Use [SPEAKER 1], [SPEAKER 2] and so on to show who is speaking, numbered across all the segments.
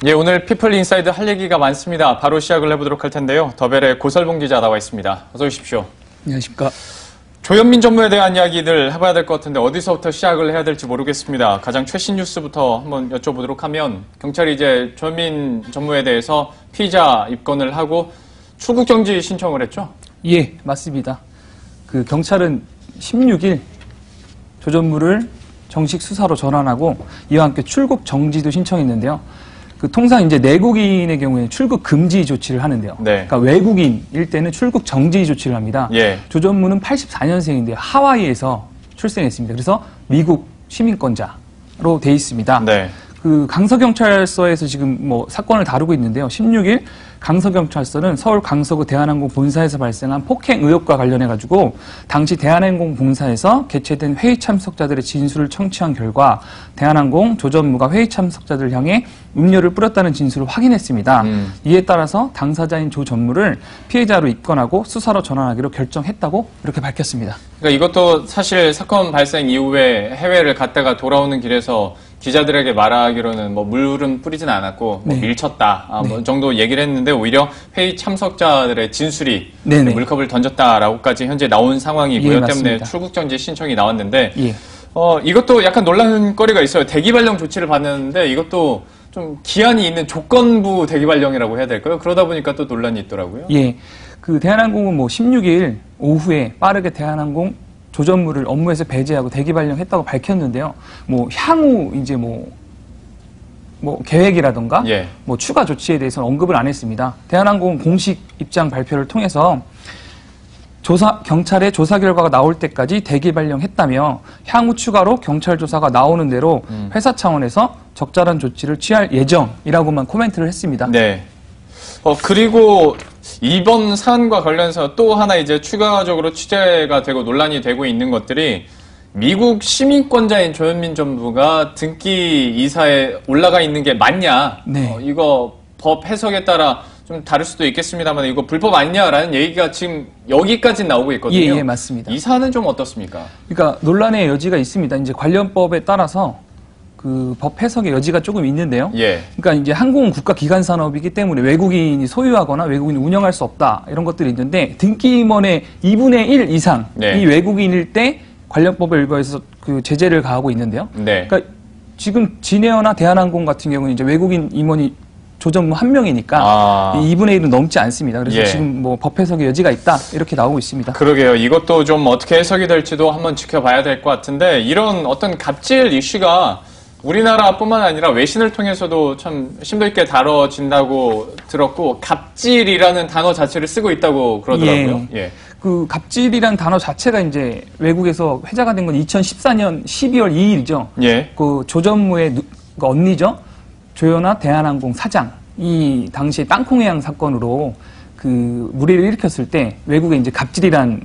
[SPEAKER 1] 예, 오늘 피플 인사이드 할 얘기가 많습니다. 바로 시작을 해보도록 할 텐데요. 더벨의 고설봉 기자 나와 있습니다. 어서 오십시오.
[SPEAKER 2] 안녕하십니까.
[SPEAKER 1] 조현민 전무에 대한 이야기들 해봐야 될 것 같은데 어디서부터 시작을 해야 될지 모르겠습니다. 가장 최신 뉴스부터 한번 여쭤보도록 하면 경찰이 이제 조현민 전무에 대해서 피의자 입건을 하고 출국 정지 신청을 했죠?
[SPEAKER 2] 예, 맞습니다. 경찰은 16일 조 전무를 정식 수사로 전환하고 이와 함께 출국 정지도 신청했는데요. 통상 이제 내국인의 경우에 출국 금지 조치를 하는데요.
[SPEAKER 1] 네.
[SPEAKER 2] 그러니까 외국인일 때는 출국 정지 조치를 합니다.
[SPEAKER 1] 예.
[SPEAKER 2] 조 전무는 84년생인데 하와이에서 출생했습니다. 그래서 미국 시민권자로 돼 있습니다.
[SPEAKER 1] 네.
[SPEAKER 2] 강서경찰서에서 지금 사건을 다루고 있는데요. 16일 강서경찰서는 서울 강서구 대한항공 본사에서 발생한 폭행 의혹과 관련해가지고 당시 대한항공 본사에서 개최된 회의 참석자들의 진술을 청취한 결과 대한항공 조 전무가 회의 참석자들을 향해 음료를 뿌렸다는 진술을 확인했습니다. 이에 따라서 당사자인 조 전무를 피해자로 입건하고 수사로 전환하기로 결정했다고 이렇게 밝혔습니다.
[SPEAKER 1] 그러니까 이것도 사실 사건 발생 이후에 해외를 갔다가 돌아오는 길에서 기자들에게 말하기로는 물은 뿌리진 않았고
[SPEAKER 2] 네.
[SPEAKER 1] 밀쳤다
[SPEAKER 2] 네.
[SPEAKER 1] 정도 얘기를 했는데 오히려 회의 참석자들의 진술이
[SPEAKER 2] 네네.
[SPEAKER 1] 물컵을 던졌다라고까지 현재 나온 상황이고요.
[SPEAKER 2] 예,
[SPEAKER 1] 때문에
[SPEAKER 2] 맞습니다.
[SPEAKER 1] 출국 정지 신청이 나왔는데
[SPEAKER 2] 예.
[SPEAKER 1] 이것도 약간 논란거리가 있어요. 대기 발령 조치를 받았는데 이것도 좀 기한이 있는 조건부 대기 발령이라고 해야 될까요? 그러다 보니까 또 논란이 있더라고요.
[SPEAKER 2] 예. 대한항공은 16일 오후에 빠르게 대한항공 조 전무를 업무에서 배제하고 대기 발령했다고 밝혔는데요. 향후 이제 계획이라던가
[SPEAKER 1] 예.
[SPEAKER 2] 추가 조치에 대해서는 언급을 안 했습니다. 대한항공 공식 입장 발표를 통해서 경찰의 조사 결과가 나올 때까지 대기 발령했다며 향후 추가로 경찰 조사가 나오는 대로 회사 차원에서 적절한 조치를 취할 예정이라고만 코멘트를 했습니다.
[SPEAKER 1] 네. 그리고 이번 사안과 관련해서 또 하나 이제 추가적으로 취재가 되고 논란이 되고 있는 것들이 미국 시민권자인 조현민 전무가 등기 이사에 올라가 있는 게 맞냐?
[SPEAKER 2] 네.
[SPEAKER 1] 이거 법 해석에 따라 좀 다를 수도 있겠습니다만 이거 불법 아니냐라는 얘기가 지금 여기까지 나오고 있거든요.
[SPEAKER 2] 예, 맞습니다.
[SPEAKER 1] 이 사안은 좀 어떻습니까?
[SPEAKER 2] 그러니까 논란의 여지가 있습니다. 이제 관련법에 따라서 법 해석의 여지가 조금 있는데요.
[SPEAKER 1] 예.
[SPEAKER 2] 그러니까 이제 항공은 국가기관 산업이기 때문에 외국인이 소유하거나 외국인이 운영할 수 없다 이런 것들이 있는데 등기 임원의 2분의 1 이상이
[SPEAKER 1] 네.
[SPEAKER 2] 외국인일 때 관련법에 일부에서 제재를 가하고 있는데요.
[SPEAKER 1] 네.
[SPEAKER 2] 그러니까 지금 진에어나 대한항공 같은 경우는 이제 외국인 임원이 조 전무 한 명이니까 2분의 1은 넘지 않습니다. 그래서
[SPEAKER 1] 예.
[SPEAKER 2] 지금 법 해석의 여지가 있다 이렇게 나오고 있습니다.
[SPEAKER 1] 그러게요. 이것도 좀 어떻게 해석이 될지도 한번 지켜봐야 될 것 같은데 이런 어떤 갑질 이슈가 우리나라뿐만 아니라 외신을 통해서도 참 심도 있게 다뤄진다고 들었고 갑질이라는 단어 자체를 쓰고 있다고 그러더라고요.
[SPEAKER 2] 예. 갑질이라는 단어 자체가 이제 외국에서 회자가 된 건 2014년 12월 2일이죠.
[SPEAKER 1] 예.
[SPEAKER 2] 조 전무의 언니죠. 조연아 대한항공 사장이 당시에 땅콩해양 사건으로 무리를 일으켰을 때 외국에 이제 갑질이란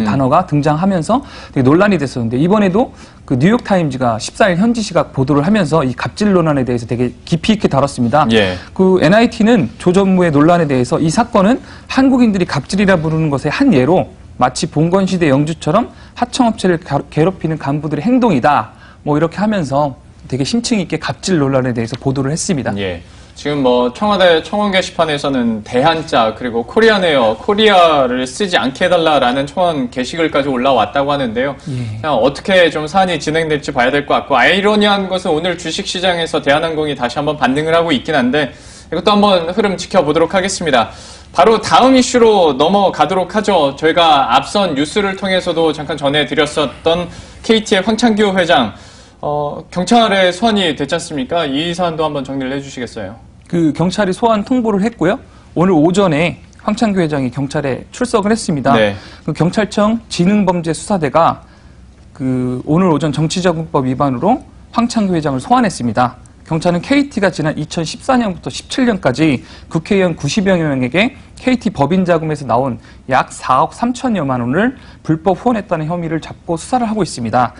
[SPEAKER 2] 단어가 등장하면서 되게 논란이 됐었는데 이번에도 뉴욕타임즈가 14일 현지 시각 보도를 하면서 이 갑질 논란에 대해서 되게 깊이 있게 다뤘습니다.
[SPEAKER 1] 예.
[SPEAKER 2] NIT는 조 전무의 논란에 대해서 이 사건은 한국인들이 갑질이라 부르는 것의 한 예로 마치 봉건시대 영주처럼 하청업체를 괴롭히는 간부들의 행동이다. 이렇게 하면서 되게 심층 있게 갑질 논란에 대해서 보도를 했습니다.
[SPEAKER 1] 예. 지금 청와대 청원 게시판에서는 대한자 그리고 코리아네어 코리아를 쓰지 않게 해달라라는 청원 게시글까지 올라왔다고 하는데요.
[SPEAKER 2] 예.
[SPEAKER 1] 그냥 어떻게 좀 사안이 진행될지 봐야 될 것 같고 아이러니한 것은 오늘 주식시장에서 대한항공이 다시 한번 반등을 하고 있긴 한데 이것도 한번 흐름 지켜보도록 하겠습니다. 바로 다음 이슈로 넘어가도록 하죠. 저희가 앞선 뉴스를 통해서도 잠깐 전해드렸었던 KT의 황창규 회장 경찰에 소환이 됐지 않습니까? 이 사안도 한번 정리를 해주시겠어요?
[SPEAKER 2] 경찰이 소환 통보를 했고요. 오늘 오전에 황창규 회장이 경찰에 출석을 했습니다.
[SPEAKER 1] 네.
[SPEAKER 2] 경찰청 지능범죄수사대가 오늘 오전 정치자금법 위반으로 황창규 회장을 소환했습니다. 경찰은 KT가 지난 2014년부터 17년까지 국회의원 90여 명에게 KT 법인 자금에서 나온 약 4억 3천여만 원을 불법 후원했다는 혐의를 잡고 수사를 하고 있습니다.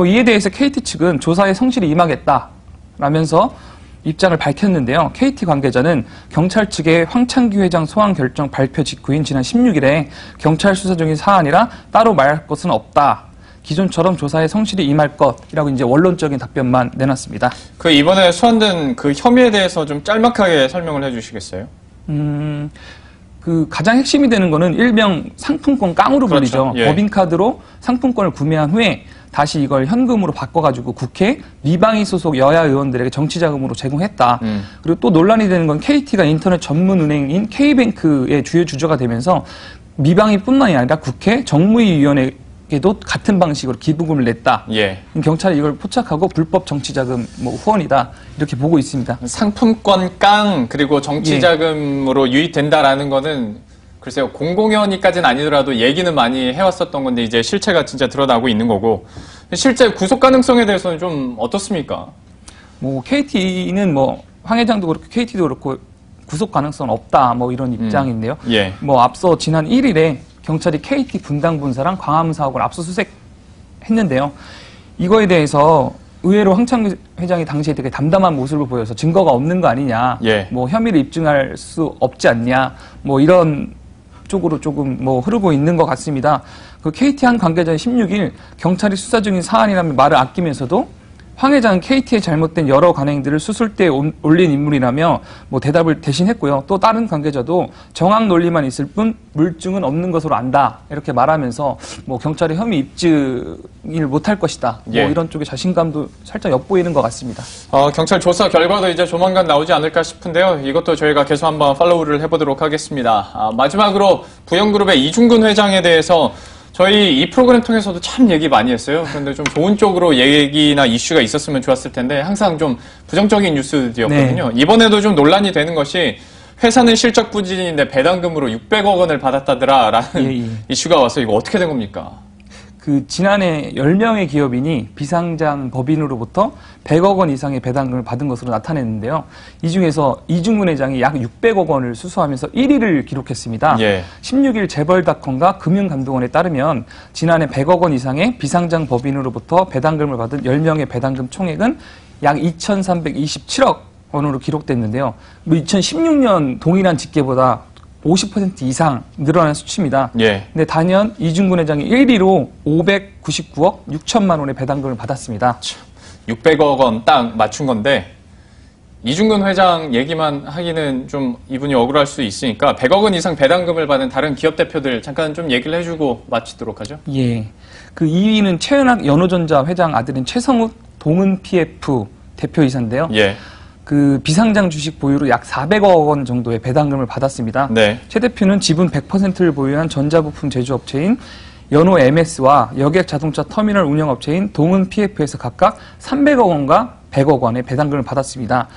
[SPEAKER 2] 이에 대해서 KT 측은 조사에 성실히 임하겠다라면서 입장을 밝혔는데요. KT 관계자는 경찰 측의 황창규 회장 소환 결정 발표 직후인 지난 16일에 경찰 수사 중인 사안이라 따로 말할 것은 없다. 기존처럼 조사에 성실히 임할 것이라고 이제 원론적인 답변만 내놨습니다.
[SPEAKER 1] 그 이번에 소환된 그 혐의에 대해서 좀 짤막하게 설명을 해주시겠어요?
[SPEAKER 2] 그 가장 핵심이 되는 거는 일명 상품권 깡으로 불리죠.
[SPEAKER 1] 그렇죠. 예.
[SPEAKER 2] 법인카드로 상품권을 구매한 후에 다시 이걸 현금으로 바꿔가지고 국회 미방위 소속 여야 의원들에게 정치자금으로 제공했다. 그리고 또 논란이 되는 건 KT가 인터넷 전문은행인 K뱅크의 주요 주주가 되면서 미방위뿐만이 아니라 국회 정무위원회에도 같은 방식으로 기부금을 냈다.
[SPEAKER 1] 예.
[SPEAKER 2] 경찰이 이걸 포착하고 불법 정치자금 후원이다 이렇게 보고 있습니다.
[SPEAKER 1] 상품권 깡 그리고 정치자금으로 유입된다라는 거는 글쎄요, 공공연히까지는 아니더라도 얘기는 많이 해왔었던 건데 이제 실체가 진짜 드러나고 있는 거고, 실제 구속 가능성에 대해서는 좀 어떻습니까?
[SPEAKER 2] KT는 황 회장도 그렇고 KT도 그렇고 구속 가능성은 없다 이런 입장인데요.
[SPEAKER 1] 예.
[SPEAKER 2] 앞서 지난 1일에 경찰이 KT 분당 본사랑 광화문 사옥을 압수수색했는데요. 이거에 대해서 의외로 황창규 회장이 당시에 되게 담담한 모습을 보여서 증거가 없는 거 아니냐,
[SPEAKER 1] 예.
[SPEAKER 2] 혐의를 입증할 수 없지 않냐, 이런 쪽으로 조금 흐르고 있는 것 같습니다. 그 KT 한 관계자는 16일 경찰이 수사 중인 사안이라는 말을 아끼면서도 황 회장은 KT의 잘못된 여러 관행들을 수술대에 올린 인물이라며 대답을 대신했고요. 또 다른 관계자도 정황 논리만 있을 뿐 물증은 없는 것으로 안다 이렇게 말하면서 경찰이 혐의 입증을 못할 것이다.
[SPEAKER 1] 예.
[SPEAKER 2] 이런 쪽의 자신감도 살짝 엿보이는 것 같습니다.
[SPEAKER 1] 경찰 조사 결과도 이제 조만간 나오지 않을까 싶은데요. 이것도 저희가 계속 한번 팔로우를 해보도록 하겠습니다. 마지막으로 부영그룹의 이중근 회장에 대해서 저희 이 프로그램 통해서도 참 얘기 많이 했어요. 그런데 좀 좋은 쪽으로 얘기나 이슈가 있었으면 좋았을 텐데 항상 좀 부정적인 뉴스들이었거든요. 네. 이번에도 좀 논란이 되는 것이 회사는 실적 부진인데 배당금으로 600억 원을 받았다더라라는 이슈가 와서 이거 어떻게 된 겁니까?
[SPEAKER 2] 지난해 10명의 기업인이 비상장 법인으로부터 100억 원 이상의 배당금을 받은 것으로 나타냈는데요. 이 중에서 이중근 회장이 약 600억 원을 수수하면서 1위를 기록했습니다. 예. 16일 재벌닷컴과 금융감독원에 따르면 지난해 100억 원 이상의 비상장 법인으로부터 배당금을 받은 10명의 배당금 총액은 약 2,327억 원으로 기록됐는데요. 2016년 동일한 집계보다 50% 이상 늘어난 수치입니다.
[SPEAKER 1] 예.
[SPEAKER 2] 근데 단연 이중근 회장이 1위로 599억 6천만 원의 배당금을 받았습니다.
[SPEAKER 1] 600억 원 딱 맞춘 건데 이중근 회장 얘기만 하기는 좀 이분이 억울할 수 있으니까 100억 원 이상 배당금을 받은 다른 기업 대표들 잠깐 좀 얘기를 해주고 마치도록 하죠.
[SPEAKER 2] 예. 2위는 최은학 연호전자 회장 아들인 최성욱 동은 PF 대표이사인데요.
[SPEAKER 1] 예.
[SPEAKER 2] 비상장 주식 보유로 약 400억 원 정도의 배당금을 받았습니다.
[SPEAKER 1] 네.
[SPEAKER 2] 최 대표는 지분 100%를 보유한 전자부품 제조업체인 연호 MS와 여객 자동차 터미널 운영업체인 동은 PF에서 각각 300억 원과 100억 원의 배당금을 받았습니다.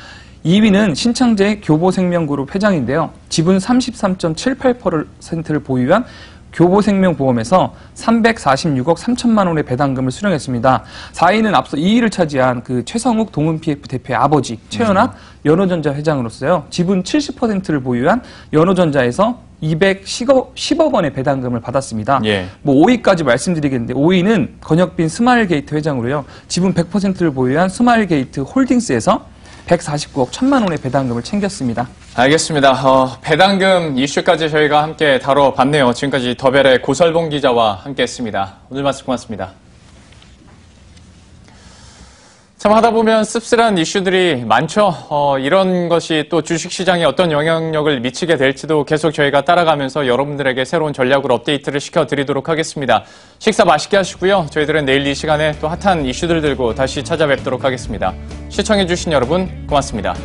[SPEAKER 2] 2위는 신창재 교보생명그룹 회장인데요. 지분 33.78%를 보유한 교보생명보험에서 346억 3천만 원의 배당금을 수령했습니다. 4위는 앞서 2위를 차지한 최성욱 동은 PF 대표의 아버지 최연학 연호전자 회장으로서요. 지분 70%를 보유한 연호전자에서 210억 원의 배당금을 받았습니다.
[SPEAKER 1] 예.
[SPEAKER 2] 5위까지 말씀드리겠는데 5위는 권혁빈 스마일게이트 회장으로요. 지분 100%를 보유한 스마일게이트 홀딩스에서 149억 1천만 원의 배당금을 챙겼습니다.
[SPEAKER 1] 알겠습니다. 배당금 이슈까지 저희가 함께 다뤄봤네요. 지금까지 더벨의 고설봉 기자와 함께했습니다. 오늘 말씀 고맙습니다. 참 하다 보면 씁쓸한 이슈들이 많죠. 이런 것이 또 주식시장에 어떤 영향력을 미치게 될지도 계속 저희가 따라가면서 여러분들에게 새로운 전략으로 업데이트를 시켜드리도록 하겠습니다. 식사 맛있게 하시고요. 저희들은 내일 이 시간에 또 핫한 이슈들 들고 다시 찾아뵙도록 하겠습니다. 시청해주신 여러분 고맙습니다.